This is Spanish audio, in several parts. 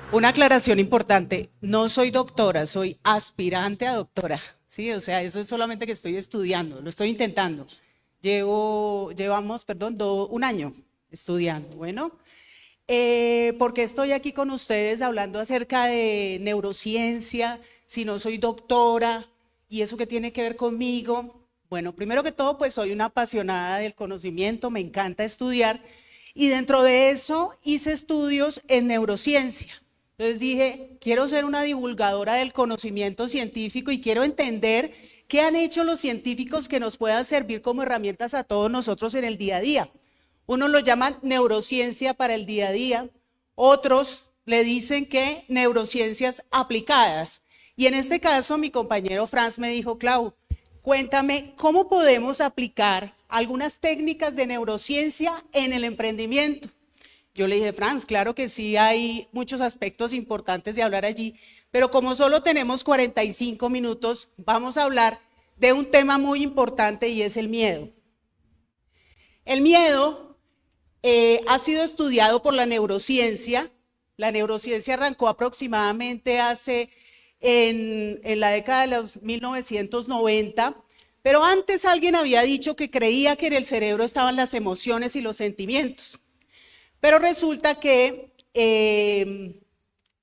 Una aclaración importante, no soy doctora, soy aspirante a doctora, ¿sí? O sea, eso es solamente que estoy estudiando, lo estoy intentando. Llevamos, perdón, un año estudiando, bueno. ¿Por qué estoy aquí con ustedes hablando acerca de neurociencia, si no soy doctora y eso que tiene que ver conmigo? Bueno, primero que todo, pues soy una apasionada del conocimiento, me encanta estudiar y dentro de eso hice estudios en neurociencia. Entonces dije, quiero ser una divulgadora del conocimiento científico y quiero entender qué han hecho los científicos que nos puedan servir como herramientas a todos nosotros en el día a día. Unos lo llaman neurociencia para el día a día, otros le dicen que neurociencias aplicadas. Y en este caso mi compañero Franz me dijo, Clau, cuéntame cómo podemos aplicar algunas técnicas de neurociencia en el emprendimiento. Yo le dije, Franz, claro que sí hay muchos aspectos importantes de hablar allí, pero como solo tenemos 45 minutos, vamos a hablar de un tema muy importante y es el miedo. El miedo ha sido estudiado por la neurociencia. La neurociencia arrancó aproximadamente en la década de los 1990, pero antes alguien había dicho que creía que en el cerebro estaban las emociones y los sentimientos. Pero resulta que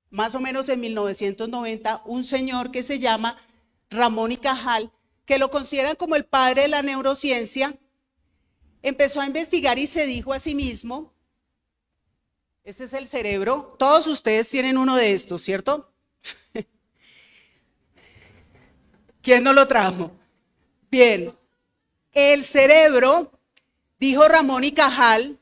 más o menos en 1990, un señor que se llama Ramón y Cajal, que lo consideran como el padre de la neurociencia, empezó a investigar y se dijo a sí mismo, este es el cerebro, todos ustedes tienen uno de estos, ¿cierto? ¿Quién no lo trajo? Bien, el cerebro, dijo Ramón y Cajal,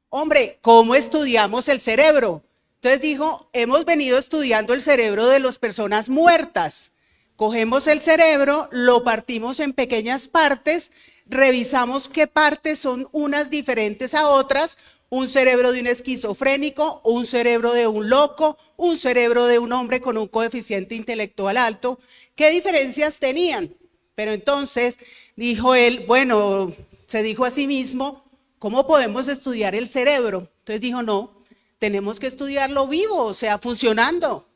hombre, ¿cómo estudiamos el cerebro? Entonces dijo, hemos venido estudiando el cerebro de las personas muertas. Cogemos el cerebro, lo partimos en pequeñas partes, revisamos qué partes son unas diferentes a otras, un cerebro de un esquizofrénico, un cerebro de un loco, un cerebro de un hombre con un coeficiente intelectual alto, ¿qué diferencias tenían? Pero entonces dijo él, bueno, se dijo a sí mismo, ¿cómo podemos estudiar el cerebro? Entonces dijo, no, tenemos que estudiarlo vivo, o sea, funcionando.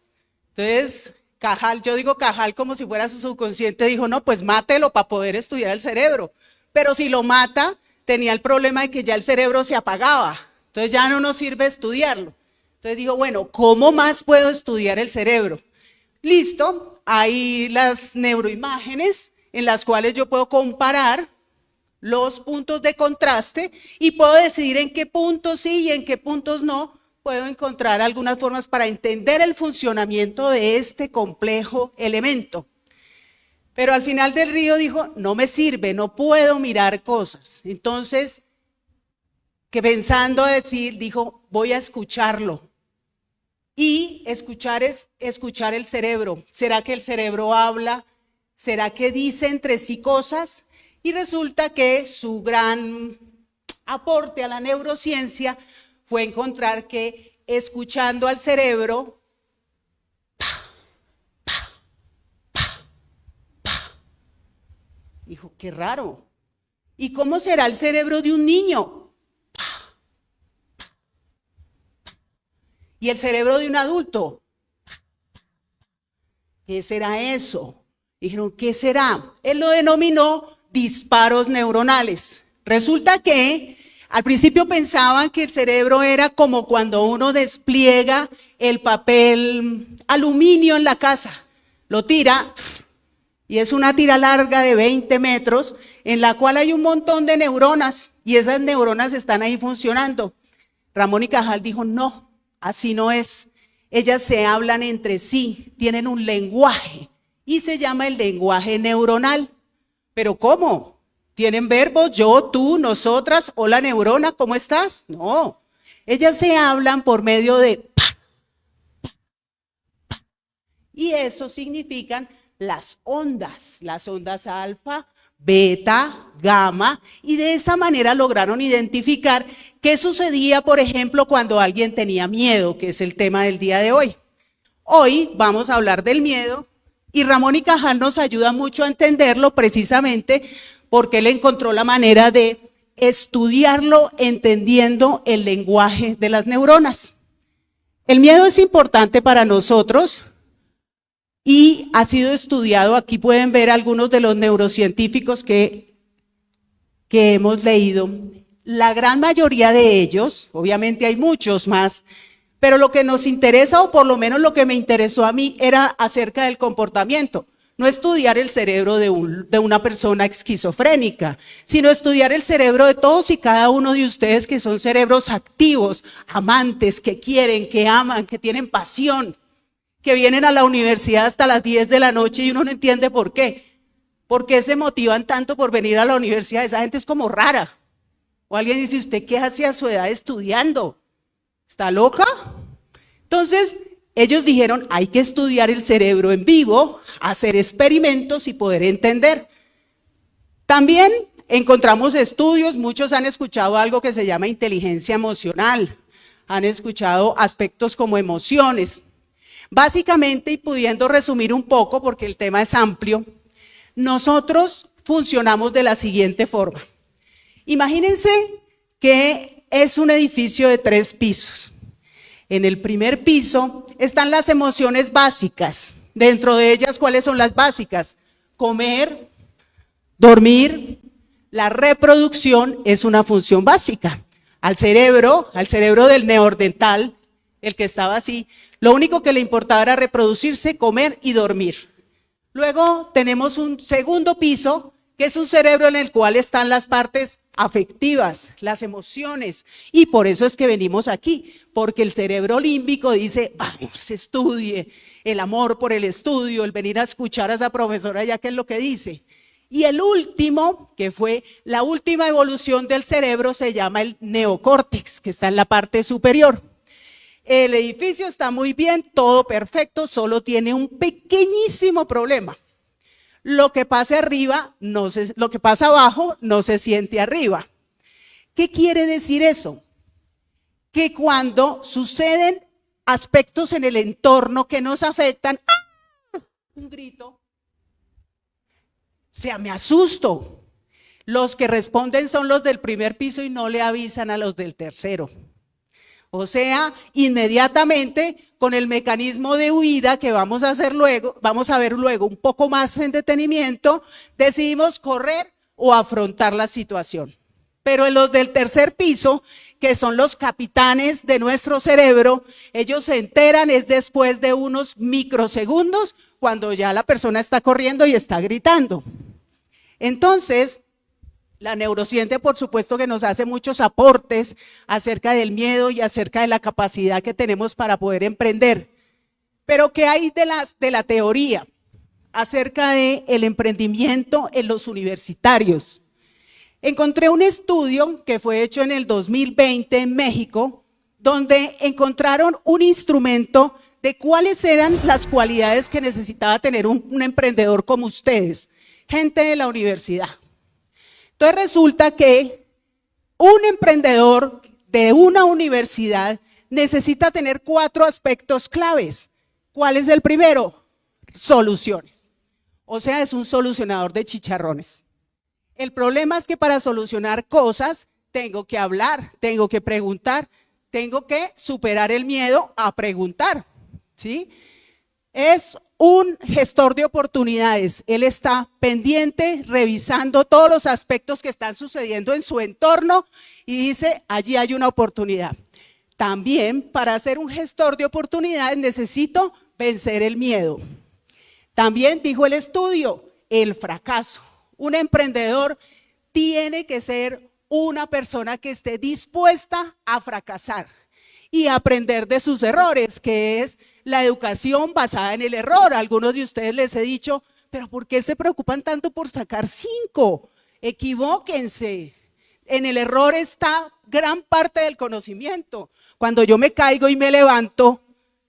Entonces, Cajal, yo digo Cajal como si fuera su subconsciente, dijo, no, pues mátelo para poder estudiar el cerebro. Pero si lo mata, tenía el problema de que ya el cerebro se apagaba. Entonces ya no nos sirve estudiarlo. Entonces dijo, bueno, ¿cómo más puedo estudiar el cerebro? Listo, hay las neuroimágenes en las cuales yo puedo comparar los puntos de contraste y puedo decidir en qué puntos sí y en qué puntos no. Puedo encontrar algunas formas para entender el funcionamiento de este complejo elemento. Pero al final del río dijo, no me sirve, no puedo mirar cosas. Entonces, que pensando decir, dijo, voy a escucharlo. Y escuchar es escuchar el cerebro. ¿Será que el cerebro habla? ¿Será que dice entre sí cosas? Y resulta que su gran aporte a la neurociencia fue encontrar que escuchando al cerebro, dijo, qué raro. ¿Y cómo será el cerebro de un niño? ¿Y el cerebro de un adulto? ¿Qué será eso? Dijeron, ¿qué será? Él lo denominó disparos neuronales. Resulta que al principio pensaban que el cerebro era como cuando uno despliega el papel aluminio en la casa. Lo tira y es una tira larga de 20 metros en la cual hay un montón de neuronas y esas neuronas están ahí funcionando. Ramón y Cajal dijo, no, así no es. Ellas se hablan entre sí, tienen un lenguaje y se llama el lenguaje neuronal. ¿Pero cómo? ¿Tienen verbos? Yo, tú, nosotras, hola neurona, ¿cómo estás? No, ellas se hablan por medio de y eso significan las ondas alfa, beta, gamma, y de esa manera lograron identificar qué sucedía, por ejemplo, cuando alguien tenía miedo, que es el tema del día de hoy. Hoy vamos a hablar del miedo y Ramón y Cajal nos ayuda mucho a entenderlo precisamente porque él encontró la manera de estudiarlo entendiendo el lenguaje de las neuronas. El miedo es importante para nosotros y ha sido estudiado. Aquí pueden ver algunos de los neurocientíficos que hemos leído. La gran mayoría de ellos, obviamente hay muchos más, pero lo que nos interesa, o por lo menos lo que me interesó a mí, era acerca del comportamiento. No estudiar el cerebro de una persona esquizofrénica, sino estudiar el cerebro de todos y cada uno de ustedes que son cerebros activos, amantes, que quieren, que aman, que tienen pasión, que vienen a la universidad hasta las 10 de la noche y uno no entiende por qué. ¿Por qué se motivan tanto por venir a la universidad? Esa gente es como rara. O alguien dice, ¿usted qué hace a su edad estudiando? ¿Está loca? Entonces, ellos dijeron, hay que estudiar el cerebro en vivo, hacer experimentos y poder entender. También encontramos estudios, muchos han escuchado algo que se llama inteligencia emocional, han escuchado aspectos como emociones. Básicamente, y pudiendo resumir un poco, porque el tema es amplio, nosotros funcionamos de la siguiente forma. Imagínense que es un edificio de 3 pisos. En el primer piso están las emociones básicas. Dentro de ellas, ¿cuáles son las básicas? Comer, dormir, la reproducción es una función básica. Al cerebro del neoordental, el que estaba así, lo único que le importaba era reproducirse, comer y dormir. Luego tenemos un segundo piso, que es un cerebro en el cual están las partes afectivas, las emociones, y por eso es que venimos aquí, porque el cerebro límbico dice, vamos, estudie, el amor por el estudio, el venir a escuchar a esa profesora ya que es lo que dice. Y el último, que fue la última evolución del cerebro, se llama el neocórtex, que está en la parte superior. El edificio está muy bien, todo perfecto, solo tiene un pequeñísimo problema. Lo que pasa arriba, lo que pasa abajo no se siente arriba. ¿Qué quiere decir eso? Que cuando suceden aspectos en el entorno que nos afectan, un grito, me asusto. Los que responden son los del primer piso y no le avisan a los del tercero. O sea, inmediatamente con el mecanismo de huida que vamos a ver luego un poco más en detenimiento, decidimos correr o afrontar la situación. Pero en los del tercer piso, que son los capitanes de nuestro cerebro, ellos se enteran es después de unos microsegundos cuando ya la persona está corriendo y está gritando. Entonces, la neurociencia, por supuesto, que nos hace muchos aportes acerca del miedo y acerca de la capacidad que tenemos para poder emprender. Pero ¿qué hay de la teoría acerca del emprendimiento en los universitarios? Encontré un estudio que fue hecho en el 2020 en México, donde encontraron un instrumento de cuáles eran las cualidades que necesitaba tener un emprendedor como ustedes, gente de la universidad. Entonces resulta que un emprendedor de una universidad necesita tener 4 aspectos claves. ¿Cuál es el primero? Soluciones. O sea, es un solucionador de chicharrones. El problema es que para solucionar cosas tengo que hablar, tengo que preguntar, tengo que superar el miedo a preguntar, ¿sí? Es un gestor de oportunidades. Él está pendiente, revisando todos los aspectos que están sucediendo en su entorno y dice, allí hay una oportunidad. También para ser un gestor de oportunidades necesito vencer el miedo. También dijo el estudio, el fracaso. Un emprendedor tiene que ser una persona que esté dispuesta a fracasar y aprender de sus errores, que es la educación basada en el error. A algunos de ustedes les he dicho, pero ¿por qué se preocupan tanto por sacar 5? Equivóquense. En el error está gran parte del conocimiento. Cuando yo me caigo y me levanto,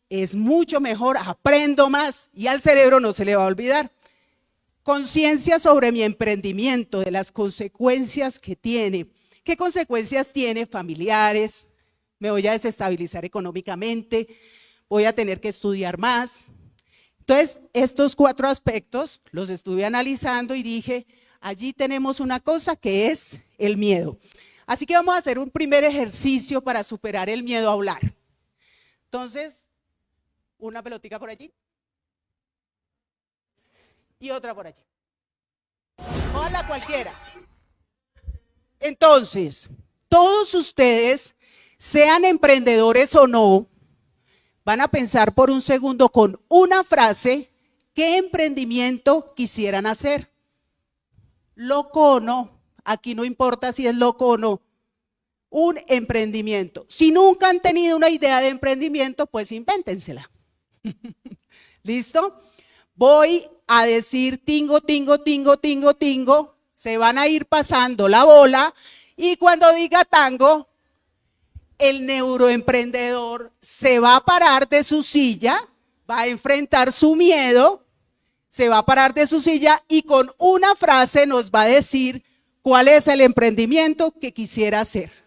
es mucho mejor, aprendo más y al cerebro no se le va a olvidar. Conciencia sobre mi emprendimiento, de las consecuencias que tiene. ¿Qué consecuencias tiene? Familiares, me voy a desestabilizar económicamente, voy a tener que estudiar más. Entonces, estos 4 aspectos los estuve analizando y dije, allí tenemos una cosa que es el miedo. Así que vamos a hacer un primer ejercicio para superar el miedo a hablar. Entonces, una pelotica por allí y otra por allí. Ojalá cualquiera. Entonces, todos ustedes, sean emprendedores o no, van a pensar por un segundo con una frase qué emprendimiento quisieran hacer. Loco o no, aquí no importa si es loco o no, un emprendimiento. Si nunca han tenido una idea de emprendimiento, pues invéntensela. ¿Listo? Voy a decir tingo, tingo, tingo, tingo, tingo, se van a ir pasando la bola y cuando diga tango, el neuroemprendedor se va a parar de su silla, va a enfrentar su miedo, se va a parar de su silla y con una frase nos va a decir cuál es el emprendimiento que quisiera hacer.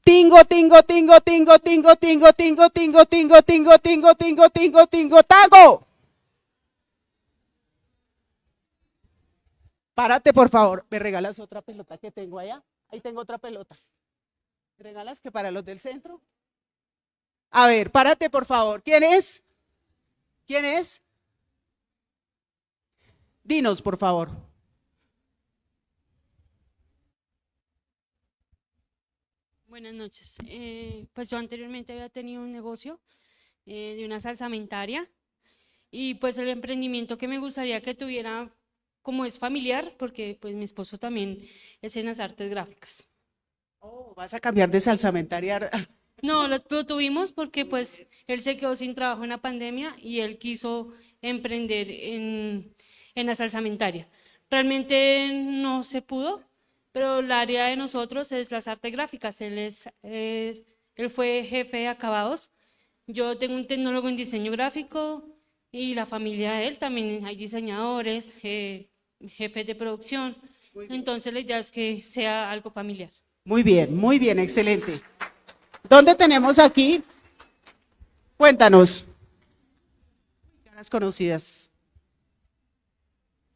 Tingo, tingo, tingo, tingo, tingo, tingo, tingo, tingo, tingo, tingo, tingo, tingo, tingo, tingo, tango. Párate, por favor. ¿Me regalas otra pelota que tengo allá? Ahí tengo otra pelota. ¿Me regalas que para los del centro? A ver, párate, por favor. ¿Quién es? ¿Quién es? Dinos, por favor. Buenas noches. Pues yo anteriormente había tenido un negocio de una salsamentaria y pues el emprendimiento que me gustaría que tuviera como es familiar, porque pues mi esposo también es en las artes gráficas. Oh, vas a cambiar de salsamentaria. No, lo tuvimos porque pues él se quedó sin trabajo en la pandemia y él quiso emprender en la salsamentaria. Realmente no se pudo, pero el área de nosotros es las artes gráficas. Él fue jefe de acabados. Yo tengo un tecnólogo en diseño gráfico y la familia de él también hay diseñadores, jefes de producción. Entonces la idea es que sea algo familiar. Muy bien, excelente. ¿Dónde tenemos aquí? Cuéntanos. Caras conocidas.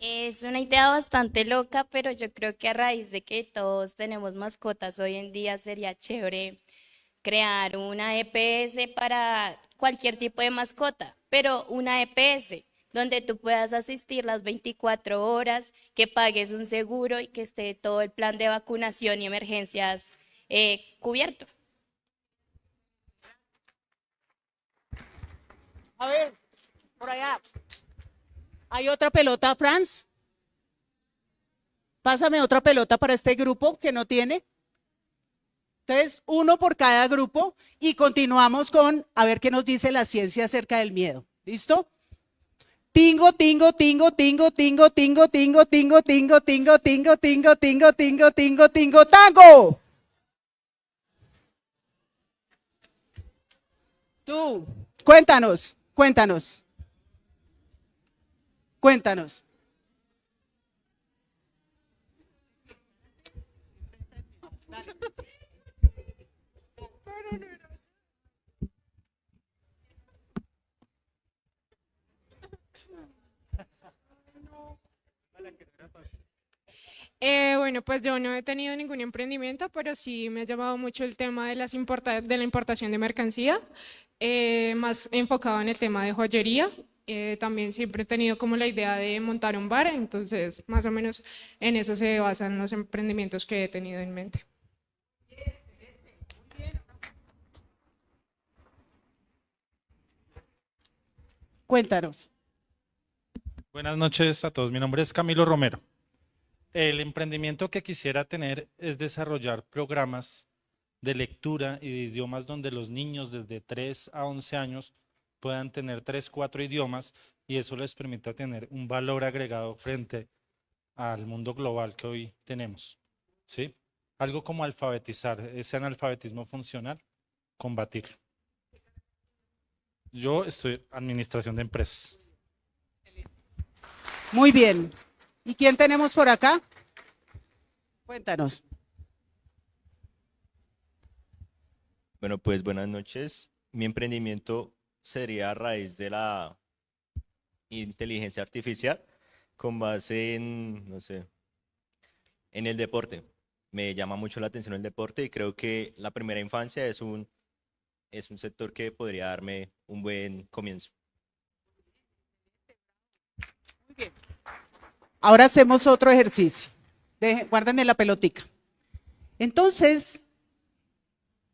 Es una idea bastante loca, pero yo creo que a raíz de que todos tenemos mascotas hoy en día sería chévere crear una EPS para cualquier tipo de mascota, pero una EPS donde tú puedas asistir las 24 horas, que pagues un seguro y que esté todo el plan de vacunación y emergencias cubierto. A ver, por allá. ¿Hay otra pelota, Franz? Pásame otra pelota para este grupo que no tiene. Entonces, uno por cada grupo y continuamos con a ver qué nos dice la ciencia acerca del miedo. ¿Listo? Tingo, tingo, tingo, tingo, tingo, tingo, tingo, tingo, tingo, tingo, tingo, tingo, tingo, tingo, tingo, tingo, tango. Tú, cuéntanos, cuéntanos, cuéntanos. Bueno, pues yo no he tenido ningún emprendimiento, pero sí me ha llamado mucho el tema de de la importación de mercancía, más enfocado en el tema de joyería. También siempre he tenido como la idea de montar un bar, entonces más o menos en eso se basan los emprendimientos que he tenido en mente. Cuéntanos. Buenas noches a todos, mi nombre es Camilo Romero. El emprendimiento que quisiera tener es desarrollar programas de lectura y de idiomas donde los niños desde 3 a 11 años puedan tener 3, 4 idiomas y eso les permita tener un valor agregado frente al mundo global que hoy tenemos. ¿Sí? Algo como alfabetizar, ese analfabetismo funcional, combatirlo. Yo estoy administración de empresas. Muy bien. ¿Y quién tenemos por acá? Cuéntanos. Bueno, pues buenas noches. Mi emprendimiento sería a raíz de la inteligencia artificial con base en, no sé, en el deporte. Me llama mucho la atención el deporte y creo que la primera infancia es es un sector que podría darme un buen comienzo. Ahora hacemos otro ejercicio. Guárdenme la pelotica. Entonces,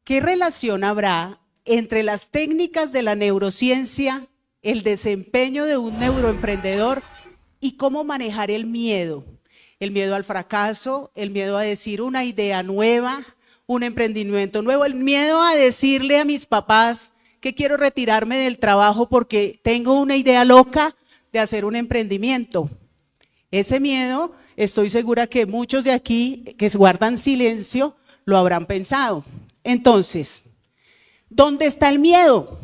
¿qué relación habrá entre las técnicas de la neurociencia, el desempeño de un neuroemprendedor y cómo manejar el miedo? El miedo al fracaso, el miedo a decir una idea nueva, un emprendimiento nuevo, el miedo a decirle a mis papás que quiero retirarme del trabajo porque tengo una idea loca de hacer un emprendimiento. Ese miedo, estoy segura que muchos de aquí que guardan silencio lo habrán pensado. Entonces, ¿dónde está el miedo?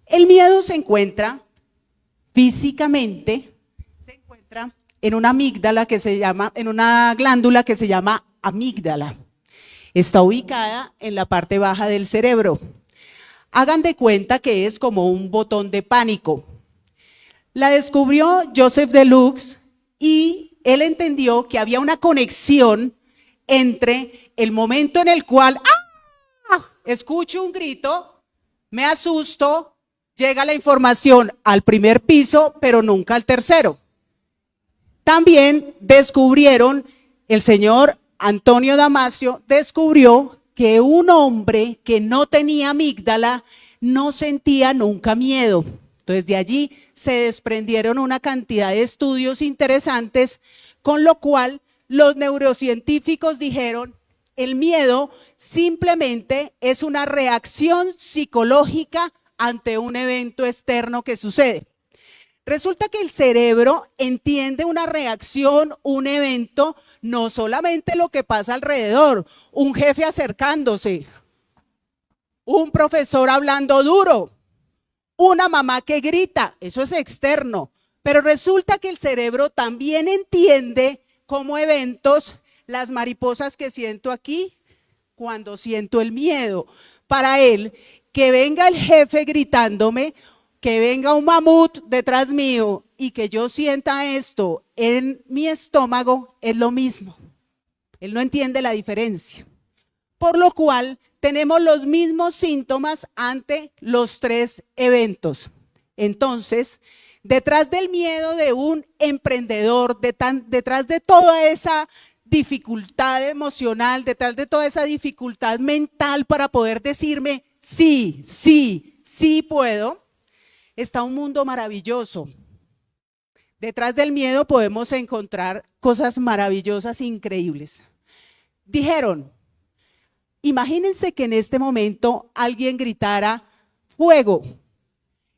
El miedo se encuentra físicamente, se encuentra en una amígdala que se llama, en una glándula que se llama amígdala. Está ubicada en la parte baja del cerebro. Hagan de cuenta que es como un botón de pánico. La descubrió Joseph Deluxe y él entendió que había una conexión entre el momento en el cual escucho un grito, me asusto, llega la información al primer piso, pero nunca al tercero. También descubrieron, el señor Antonio Damasio descubrió que un hombre que no tenía amígdala no sentía nunca miedo. Entonces de allí se desprendieron una cantidad de estudios interesantes, con lo cual los neurocientíficos dijeron, el miedo simplemente es una reacción psicológica ante un evento externo que sucede. Resulta que el cerebro entiende una reacción, un evento, no solamente lo que pasa alrededor, un jefe acercándose, un profesor hablando duro, una mamá que grita, eso es externo, pero resulta que el cerebro también entiende como eventos las mariposas que siento aquí cuando siento el miedo. Para él, que venga el jefe gritándome, que venga un mamut detrás mío y que yo sienta esto en mi estómago es lo mismo. Él no entiende la diferencia. Por lo cual tenemos los mismos síntomas ante los tres eventos. Entonces, detrás del miedo de un emprendedor, detrás de toda esa dificultad emocional, detrás de toda esa dificultad mental para poder decirme sí, sí, sí puedo, está un mundo maravilloso. Detrás del miedo podemos encontrar cosas maravillosas, increíbles. Dijeron, imagínense que en este momento alguien gritara fuego.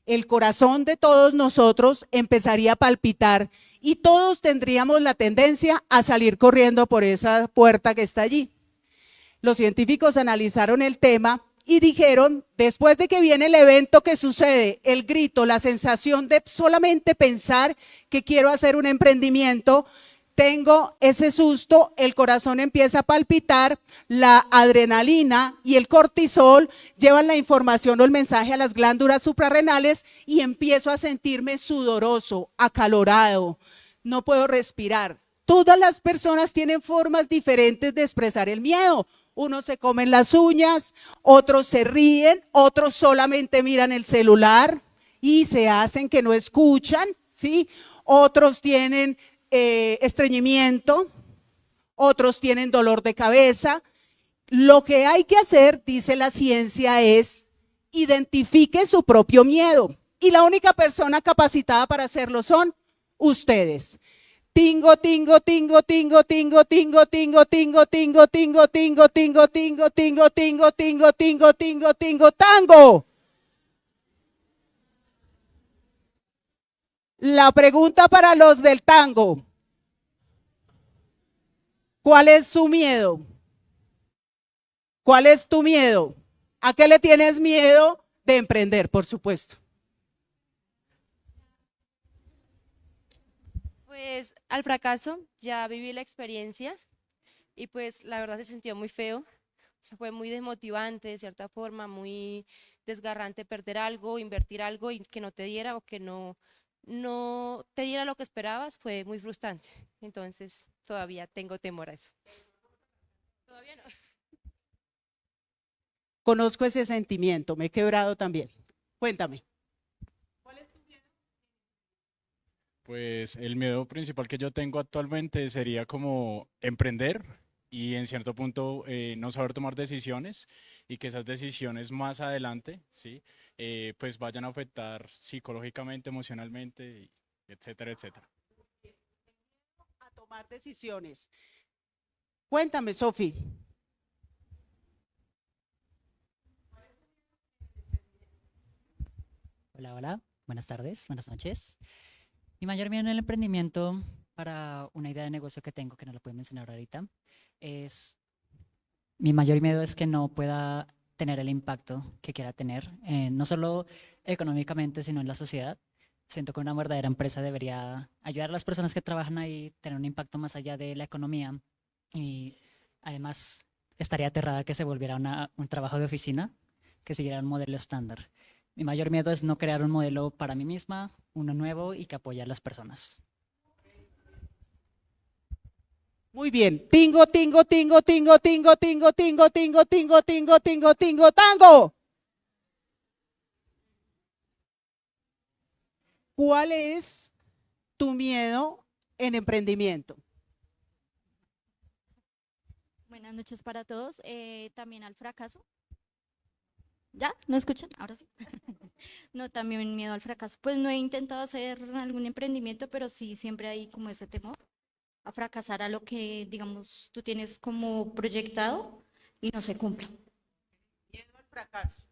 El corazón de todos nosotros empezaría a palpitar y todos tendríamos la tendencia a salir corriendo por esa puerta que está allí. Los científicos analizaron el tema y dijeron, después de que viene el evento que sucede, el grito, la sensación de solamente pensar que quiero hacer un emprendimiento, tengo ese susto, el corazón empieza a palpitar, la adrenalina y el cortisol llevan la información o el mensaje a las glándulas suprarrenales y empiezo a sentirme sudoroso, acalorado, no puedo respirar. Todas las personas tienen formas diferentes de expresar el miedo. Unos se comen las uñas, otros se ríen, otros solamente miran el celular y se hacen que no escuchan, ¿sí? Otros tienen estreñimiento, otros tienen dolor de cabeza. Lo que hay que hacer, dice la ciencia, es identifique su propio miedo y la única persona capacitada para hacerlo son ustedes. Tingo, tingo, tingo, tingo, tingo, tingo, tingo, tingo, tingo, tingo, tingo, tingo, tingo, tingo, tingo, tingo, tingo, tingo, tingo, tango. La pregunta para los del tango. ¿Cuál es su miedo? ¿Cuál es tu miedo? ¿A qué le tienes miedo de emprender, por supuesto? Pues al fracaso, ya viví la experiencia y pues la verdad se sintió muy feo, o sea, fue muy desmotivante de cierta forma, muy desgarrante perder algo, invertir algo y que no te diera o que no te diera lo que esperabas, fue muy frustrante, entonces todavía tengo temor a eso. Todavía no. Conozco ese sentimiento, me he quebrado también. Cuéntame. Pues el miedo principal que yo tengo actualmente sería como emprender y en cierto punto no saber tomar decisiones y que esas decisiones más adelante, ¿sí? Pues vayan a afectar psicológicamente, emocionalmente, etcétera, etcétera. A tomar decisiones. Cuéntame, Sofi. Hola, hola, buenas tardes, buenas noches. Mi mayor miedo en el emprendimiento para una idea de negocio que tengo, que no la puedo mencionar ahorita, es, mi mayor miedo es que no pueda tener el impacto que quiera tener, no solo económicamente, sino en la sociedad. Siento que una verdadera empresa debería ayudar a las personas que trabajan ahí, tener un impacto más allá de la economía y además estaría aterrada que se volviera un trabajo de oficina, que siguiera un modelo estándar. Mi mayor miedo es no crear un modelo para mí misma, uno nuevo y que apoye a las personas. Muy bien. Tingo, tingo, tingo, tingo, tingo, tingo, tingo, tingo, tingo, tingo, tingo, tingo, tango. ¿Cuál es tu miedo en emprendimiento? Buenas noches para todos. También al fracaso. ¿Ya? ¿No escuchan? Ahora sí. No, también miedo al fracaso. Pues no he intentado hacer algún emprendimiento, pero sí siempre hay como ese temor a fracasar a lo que, digamos, tú tienes como proyectado y no se cumpla. Miedo al fracaso.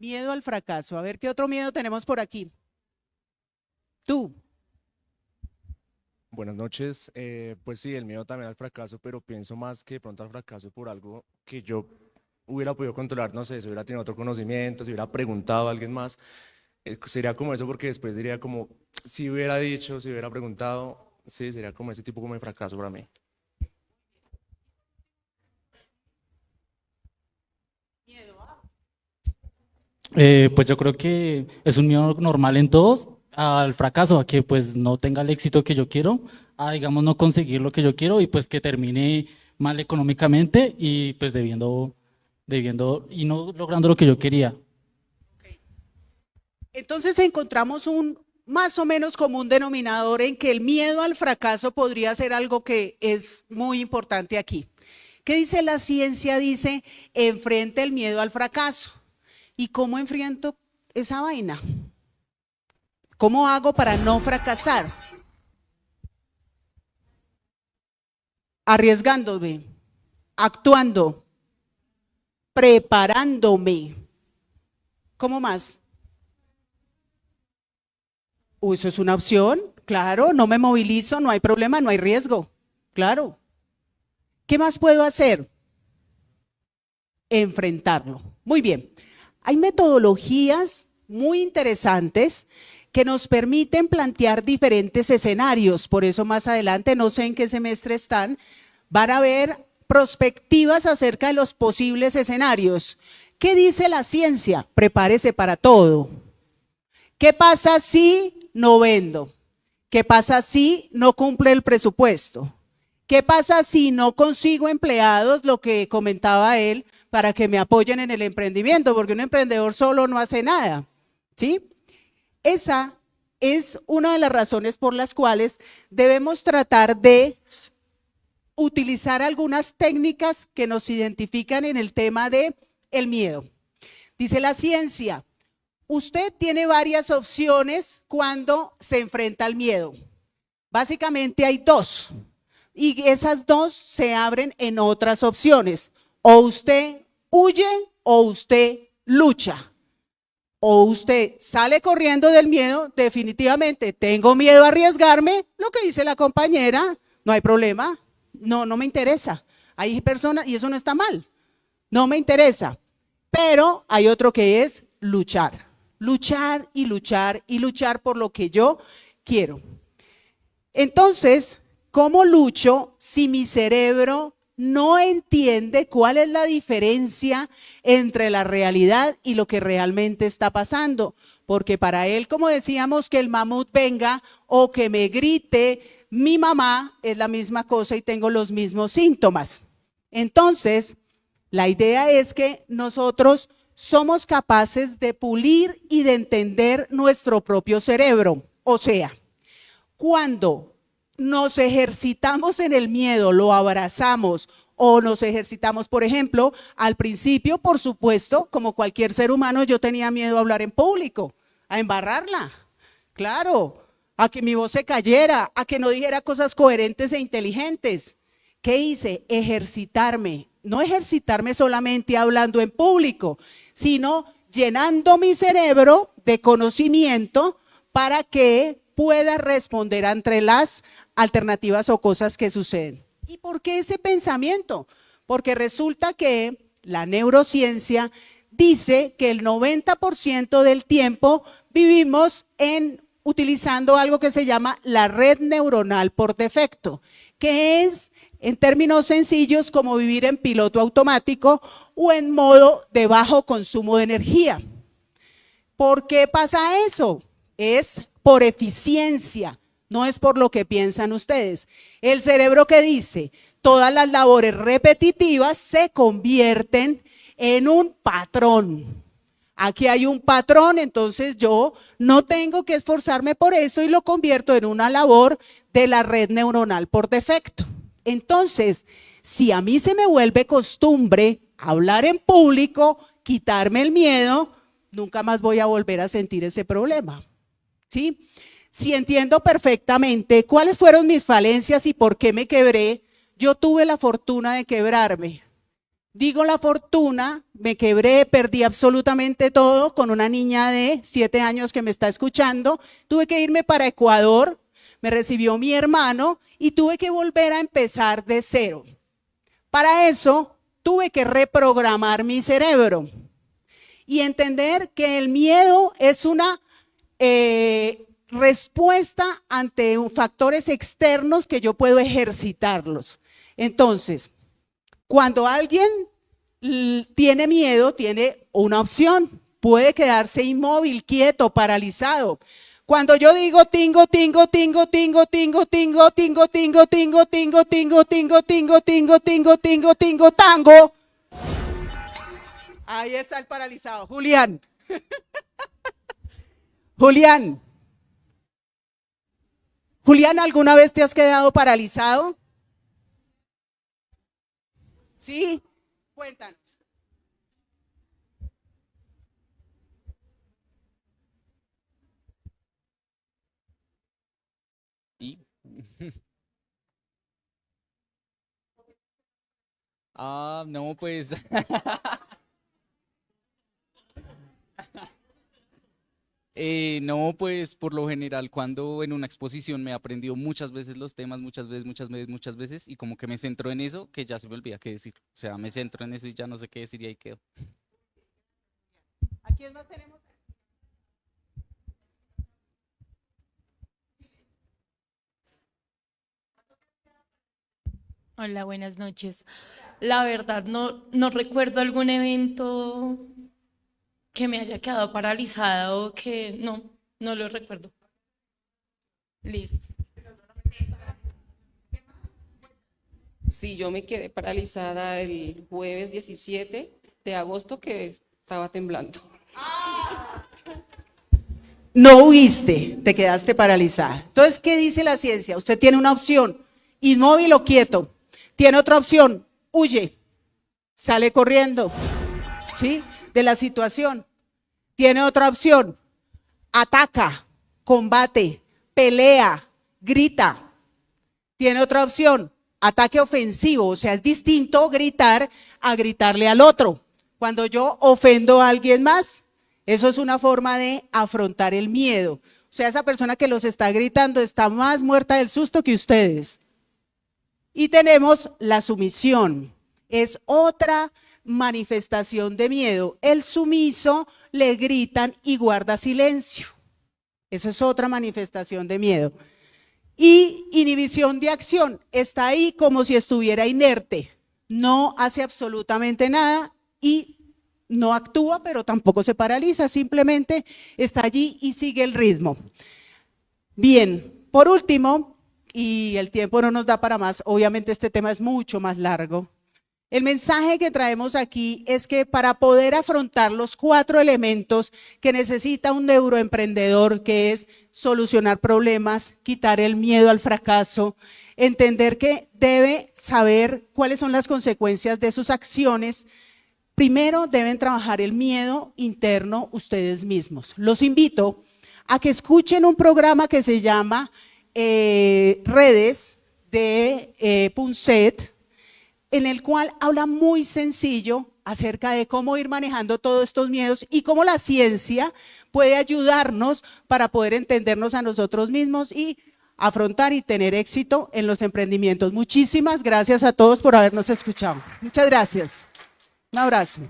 Miedo al fracaso. A ver, ¿qué otro miedo tenemos por aquí? Tú. Buenas noches. Pues sí, el miedo también al fracaso, pero pienso más que de pronto al fracaso por algo que yo hubiera podido controlar, no sé, si hubiera tenido otro conocimiento, si hubiera preguntado a alguien más, sería como eso porque después diría como, si hubiera dicho, si hubiera preguntado, sí, sería como ese tipo como de fracaso para mí. Pues yo creo que es un miedo normal en todos, al fracaso, a que pues no tenga el éxito que yo quiero, a digamos no conseguir lo que yo quiero y pues que termine mal económicamente y pues debiendo y no logrando lo que yo quería. Entonces encontramos un más o menos común denominador en que el miedo al fracaso podría ser algo que es muy importante aquí. ¿Qué dice la ciencia? Dice, enfrente el miedo al fracaso. ¿Y cómo enfrento esa vaina? ¿Cómo hago para no fracasar? Arriesgándome, actuando, preparándome. ¿Cómo más? Eso es una opción, claro, no me movilizo, no hay problema, no hay riesgo, claro. ¿Qué más puedo hacer? Enfrentarlo. Muy bien. Hay metodologías muy interesantes que nos permiten plantear diferentes escenarios. Por eso más adelante, no sé en qué semestre están, van a ver prospectivas acerca de los posibles escenarios. ¿Qué dice la ciencia? Prepárese para todo. ¿Qué pasa si no vendo? ¿Qué pasa si no cumple el presupuesto? ¿Qué pasa si no consigo empleados, lo que comentaba él, para que me apoyen en el emprendimiento? Porque un emprendedor solo no hace nada, ¿sí? Esa es una de las razones por las cuales debemos tratar de utilizar algunas técnicas que nos identifican en el tema de el miedo. Dice la ciencia, usted tiene varias opciones cuando se enfrenta al miedo. Básicamente hay dos, y esas dos se abren en otras opciones. O usted huye o usted lucha. O usted sale corriendo del miedo, definitivamente tengo miedo a arriesgarme, lo que dice la compañera, no hay problema, no me interesa. Hay personas, y eso no está mal, no me interesa. Pero hay otro que es luchar, luchar y luchar y luchar por lo que yo quiero. Entonces, ¿cómo lucho si mi cerebro no entiende cuál es la diferencia entre la realidad y lo que realmente está pasando? Porque para él, como decíamos, que el mamut venga o que me grite mi mamá es la misma cosa y tengo los mismos síntomas. Entonces, La idea es que nosotros somos capaces de pulir y de entender nuestro propio cerebro. O sea, cuando nos ejercitamos en el miedo, lo abrazamos o nos ejercitamos, por ejemplo, al principio, por supuesto, como cualquier ser humano, yo tenía miedo a hablar en público, a embarrarla, claro, a que mi voz se cayera, a que no dijera cosas coherentes e inteligentes. ¿Qué hice? Ejercitarme, no ejercitarme solamente hablando en público, sino llenando mi cerebro de conocimiento para que pueda responder ante las alternativas o cosas que suceden. ¿Y por qué ese pensamiento? Porque resulta que la neurociencia dice que el 90% del tiempo vivimos utilizando algo que se llama la red neuronal por defecto, que es, en términos sencillos, como vivir en piloto automático o en modo de bajo consumo de energía. ¿Por qué pasa eso? Es por eficiencia, no es por lo que piensan ustedes. El cerebro que dice, todas las labores repetitivas se convierten en un patrón. Aquí hay un patrón, entonces yo no tengo que esforzarme por eso y lo convierto en una labor de la red neuronal por defecto. Entonces, si a mí se me vuelve costumbre hablar en público, quitarme el miedo, nunca más voy a volver a sentir ese problema. ¿Sí? Si entiendo perfectamente cuáles fueron mis falencias y por qué me quebré, yo tuve la fortuna de quebrarme. Digo la fortuna, me quebré, perdí absolutamente todo con una niña de 7 años que me está escuchando. Tuve que irme para Ecuador, me recibió mi hermano y tuve que volver a empezar de cero. Para eso tuve que reprogramar mi cerebro y entender que el miedo es una respuesta ante factores externos que yo puedo ejercitarlos. Entonces, cuando alguien tiene miedo, tiene una opción, puede quedarse inmóvil, quieto, paralizado. Cuando yo digo tingo, tingo, tingo, tingo, tingo, tingo, tingo, tingo, tingo, tingo, tingo, tingo, tingo, tingo, tingo, tingo, tingo, tango, ahí está el paralizado. Julián. Julián. Julián, ¿alguna vez te has quedado paralizado? Sí, cuéntanos. No, pues no, pues por lo general cuando en una exposición me he aprendido muchas veces los temas, muchas veces, y como que me centro en eso, que ya se me olvida qué decir. O sea, me centro en eso y ya no sé qué decir y ahí quedo. ¿A quién más tenemos? Hola, buenas noches. La verdad, no recuerdo algún evento que me haya quedado paralizada o que no lo recuerdo. Listo. Sí, yo me quedé paralizada el jueves 17 de agosto que estaba temblando. No huiste, te quedaste paralizada. Entonces, ¿qué dice la ciencia? Usted tiene una opción, inmóvil o quieto. Tiene otra opción, huye, sale corriendo, ¿sí? De la situación. Tiene otra opción, ataca, combate, pelea, grita. Tiene otra opción, ataque ofensivo, o sea, es distinto gritar a gritarle al otro. Cuando yo ofendo a alguien más, eso es una forma de afrontar el miedo. O sea, esa persona que los está gritando está más muerta del susto que ustedes. Y tenemos la sumisión, es otra manifestación de miedo. El sumiso le gritan y guarda silencio. Eso es otra manifestación de miedo. Y inhibición de acción, está ahí como si estuviera inerte, no hace absolutamente nada y no actúa, pero tampoco se paraliza, simplemente está allí y sigue el ritmo. Bien, por último, y el tiempo no nos da para más, obviamente este tema es mucho más largo, El mensaje que traemos aquí es que para poder afrontar los 4 elementos que necesita un neuroemprendedor, que es solucionar problemas, quitar el miedo al fracaso, entender que debe saber cuáles son las consecuencias de sus acciones, primero deben trabajar el miedo interno ustedes mismos. Los invito a que escuchen un programa que se llama Redes de Punset, en el cual habla muy sencillo acerca de cómo ir manejando todos estos miedos y cómo la ciencia puede ayudarnos para poder entendernos a nosotros mismos y afrontar y tener éxito en los emprendimientos. Muchísimas gracias a todos por habernos escuchado. Muchas gracias. Un abrazo.